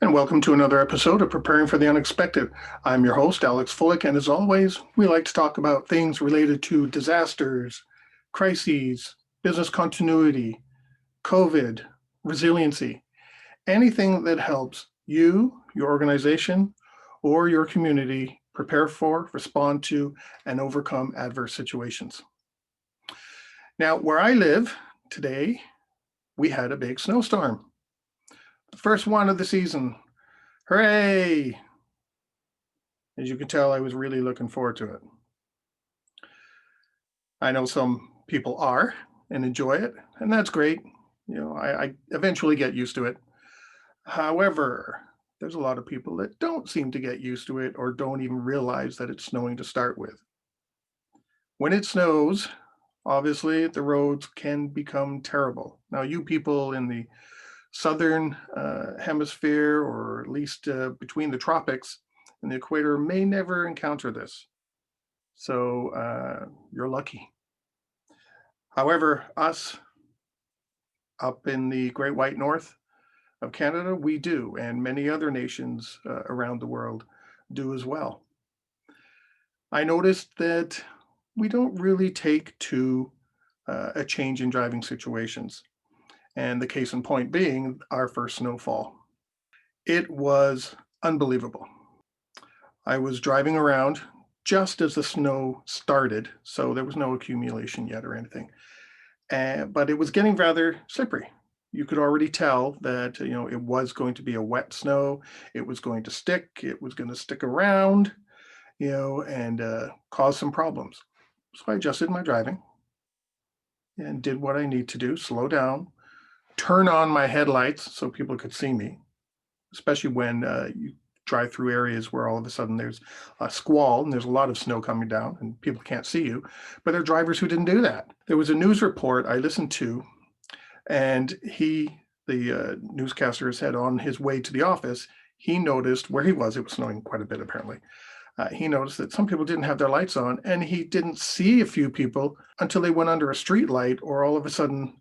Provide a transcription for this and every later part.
And welcome to another episode of Preparing for the Unexpected. I'm your host, Alex Fullick, and as always, we like to talk about things related to disasters, crises, business continuity, COVID, resiliency, anything that helps you, your organization, or your community prepare for, respond to, and overcome adverse situations. Now, where I live today, we had a big snowstorm. The first one of the season. Hooray! As you can tell, I was really looking forward to it. I know some people are and enjoy it, and that's great. I eventually get used to it. However, there's a lot of people that don't seem to get used to it or don't even realize that it's snowing to start with. When it snows, obviously the roads can become terrible. Now, you people in the southern hemisphere, or at least between the tropics and the equator, may never encounter this. So you're lucky. However, us up in the Great White North of Canada, we do, and many other nations around the world do as well. I noticed that we don't really take to a change in driving situations. And the case in point being our first snowfall. It was unbelievable. I was driving around just as the snow started, so there was no accumulation yet or anything. But it was getting rather slippery. You could already tell that it was going to be a wet snow. It was going to stick. It was going to stick around, and cause some problems. So I adjusted my driving and did what I need to do: slow down, turn on my headlights so people could see me, especially when you drive through areas where all of a sudden there's a squall and there's a lot of snow coming down and people can't see you. But there are drivers who didn't do that. There was a news report I listened to, and the newscaster said on his way to the office, he noticed where he was, it was snowing quite a bit apparently. He noticed that some people didn't have their lights on, and he didn't see a few people until they went under a street light, or all of a sudden,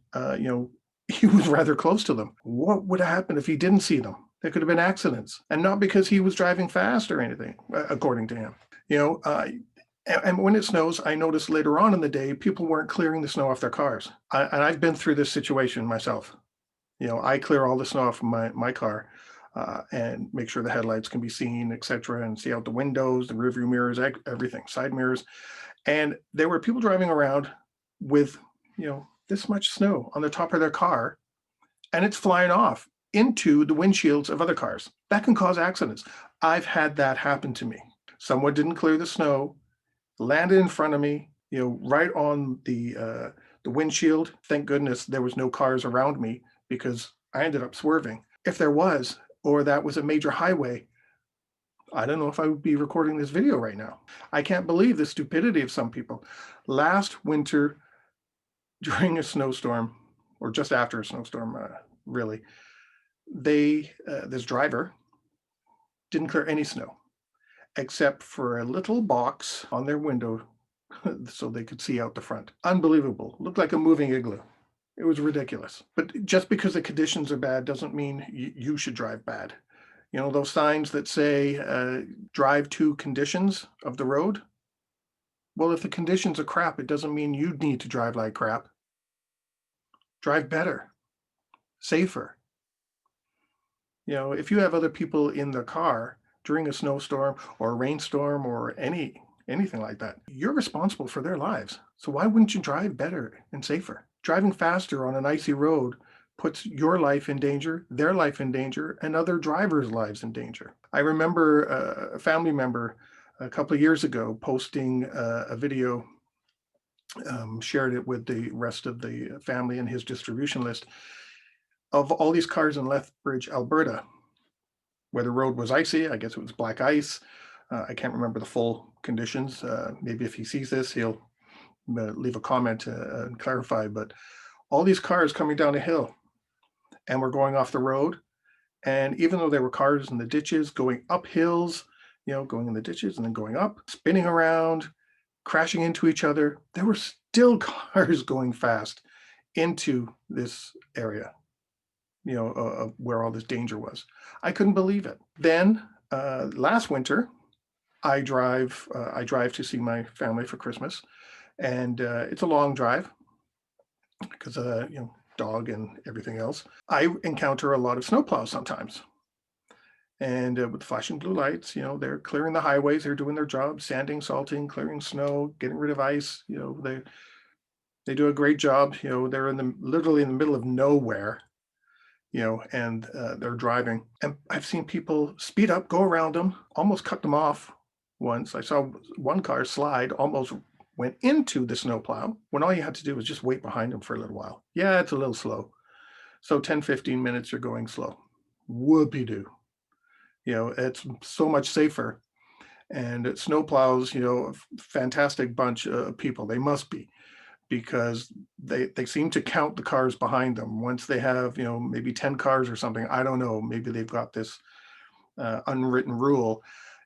he was rather close to them. What would have happened if he didn't see them? There could have been accidents, and not because he was driving fast or anything, according to him. And when it snows, I noticed later on in the day, people weren't clearing the snow off their cars. And I've been through this situation myself. I clear all the snow off my car and make sure the headlights can be seen, etc., and see out the windows, the rearview mirrors, everything, side mirrors. And there were people driving around with, this much snow on the top of their car, and it's flying off into the windshields of other cars. That can cause accidents. I've had that happen to me. Someone didn't clear the snow, landed in front of me, right on the windshield. Thank goodness there was no cars around me because I ended up swerving. If there was, or that was a major highway, I don't know if I would be recording this video right now. I can't believe the stupidity of some people. Last winter, during a snowstorm, or just after a snowstorm, really, this driver didn't clear any snow except for a little box on their window so they could see out the front. Unbelievable. Looked like a moving igloo. It was ridiculous. But just because the conditions are bad doesn't mean you should drive bad. Those signs that say drive to conditions of the road. Well, if the conditions are crap, it doesn't mean you need to drive like crap. Drive better, safer. If you have other people in the car during a snowstorm or a rainstorm or anything like that, you're responsible for their lives. So why wouldn't you drive better and safer? Driving faster on an icy road puts your life in danger, their life in danger, and other drivers' lives in danger. I remember a family member a couple of years ago posting a video, shared it with the rest of the family in his distribution list, of all these cars in Lethbridge, Alberta, where the road was icy. I guess it was black ice. I can't remember the full conditions. Maybe if he sees this, he'll leave a comment and clarify. But all these cars coming down a hill and were going off the road. And even though there were cars in the ditches going up hills, going in the ditches and then going up, spinning around, crashing into each other, there were still cars going fast into this area. of where all this danger was. I couldn't believe it. Then last winter, I drive to see my family for Christmas, and it's a long drive because dog and everything else. I encounter a lot of snowplows sometimes, and with flashing blue lights, they're clearing the highways, they're doing their job, sanding, salting, clearing snow, getting rid of ice. They do a great job. They're in the literally in the middle of nowhere, and they're driving. And I've seen people speed up, go around them, almost cut them off. Once I saw one car slide, almost went into the snowplow when all you had to do was just wait behind them for a little while. Yeah, it's a little slow. So 10, 15 minutes you're going slow. Whoopie doo. It's so much safer. And snowplows, a fantastic bunch of people. They must be, because they seem to count the cars behind them. Once they have, maybe 10 cars or something, I don't know, maybe they've got this unwritten rule.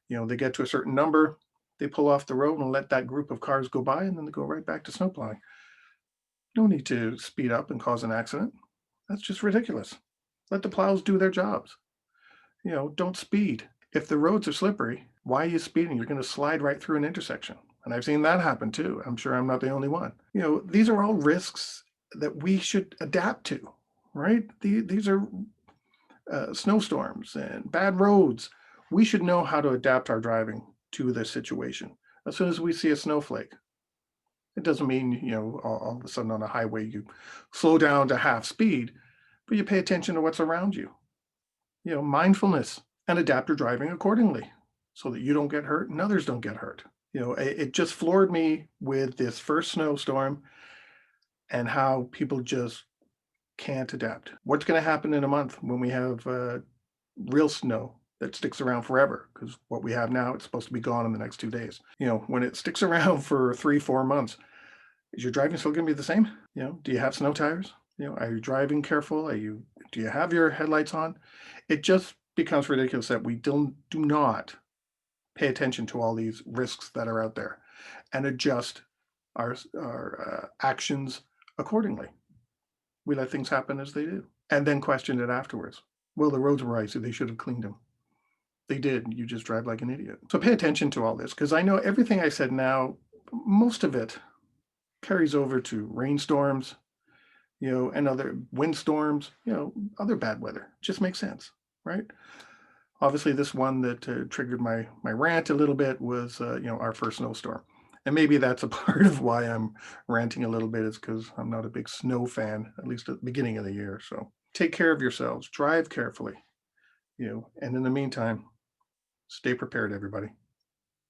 They get to a certain number, they pull off the road and let that group of cars go by, and then they go right back to snowplowing. No need to speed up and cause an accident. That's just ridiculous. Let the plows do their jobs. Don't speed. If the roads are slippery, why are you speeding? You're going to slide right through an intersection. And I've seen that happen too. I'm sure I'm not the only one. These are all risks that we should adapt to, right? These are snowstorms and bad roads. We should know how to adapt our driving to this situation. As soon as we see a snowflake, it doesn't mean, all of a sudden on a highway you slow down to half speed, but you pay attention to what's around you. Mindfulness, and adapt your driving accordingly so that you don't get hurt and others don't get hurt. It just floored me with this first snowstorm and how people just can't adapt. What's going to happen in a month when we have real snow that sticks around forever? Because what we have now, it's supposed to be gone in the next 2 days. When it sticks around for 3, 4 months, is your driving still going to be the same? Do you have snow tires? Are you driving careful? Do you have your headlights on? It just becomes ridiculous that we do not pay attention to all these risks that are out there and adjust our actions accordingly. We let things happen as they do and then question it afterwards. Well, the roads were icy, they should have cleaned them. They did. You just drive like an idiot. So pay attention to all this, because I know everything I said now, most of it carries over to rainstorms, and other windstorms, other bad weather. Just makes sense, right? Obviously, this one that triggered my rant a little bit was, our first snowstorm. And maybe that's a part of why I'm ranting a little bit, is because I'm not a big snow fan, at least at the beginning of the year. So take care of yourselves, drive carefully, and in the meantime, stay prepared, everybody.